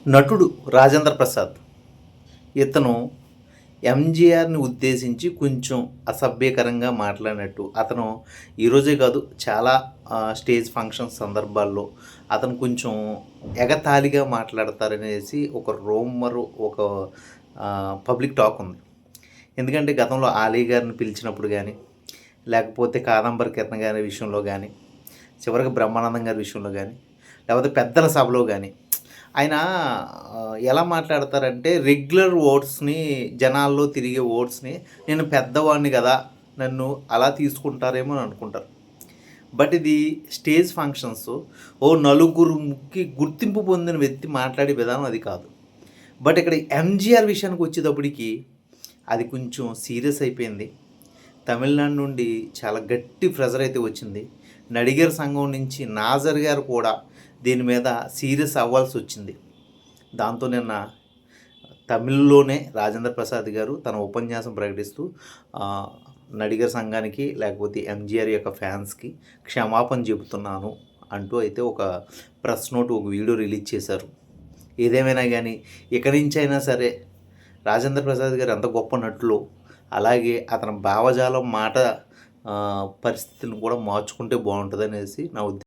నటుడు రాజేంద్ర ప్రసాద్ ఇతను ఎంజీఆర్ని ఉద్దేశించి కొంచెం అసభ్యకరంగా మాట్లాడినట్టు అతను ఈరోజే కాదు చాలా స్టేజ్ ఫంక్షన్స్ సందర్భాల్లో అతను కొంచెం ఎగతాళిగా మాట్లాడతారనేసి ఒక రూమరు ఒక పబ్లిక్ టాక్ ఉంది. ఎందుకంటే గతంలో ఆలీ గారిని పిలిచినప్పుడు కానీ లేకపోతే కాదంబరి కిరణ్ గారి విషయంలో కానీ చివరికి బ్రహ్మానందం గారి విషయంలో కానీ లేకపోతే పెద్దల సభలో కానీ ఆయన ఎలా మాట్లాడతారంటే రెగ్యులర్ ఓట్స్ని జనాల్లో తిరిగే ఓట్స్ని నేను పెద్దవాడిని కదా నన్ను అలా తీసుకుంటారేమో అని అనుకుంటారు. బట్ ఇది స్టేజ్ ఫంక్షన్స్ నలుగురు ముక్కి గుర్తింపు పొందిన వ్యక్తి మాట్లాడే విధానం అది కాదు. బట్ ఇక్కడ ఎంజీఆర్ విషయానికి వచ్చేటప్పటికి అది కొంచెం సీరియస్ అయిపోయింది. తమిళనాడు నుండి చాలా గట్టి ప్రెజర్ అయితే వచ్చింది. నడిగర్ సంఘం నుంచి నాజర్ గారు కూడా దీని మీద సీరియస్ అవ్వాల్సి వచ్చింది. దాంతో నిన్న తమిళ్లోనే రాజేంద్ర ప్రసాద్ గారు తన ఉపన్యాసం ప్రకటిస్తూ నడిగర్ సంఘానికి లేకపోతే ఎంజీఆర్ యొక్క ఫ్యాన్స్కి క్షమాపణ చెబుతున్నాను అంటూ అయితే ఒక ప్రెస్ నోట్ ఒక వీడియో రిలీజ్ చేశారు. ఏదేమైనా కానీ ఇక్కడి నుంచి అయినా సరే రాజేంద్ర ప్రసాద్ గారు ఎంత గొప్ప నటులో అలాగే అతని భావజాలం మాట పరిస్థితిని కూడా మార్చుకుంటే బాగుంటుంది అనేసి నా ఉద్దేశం.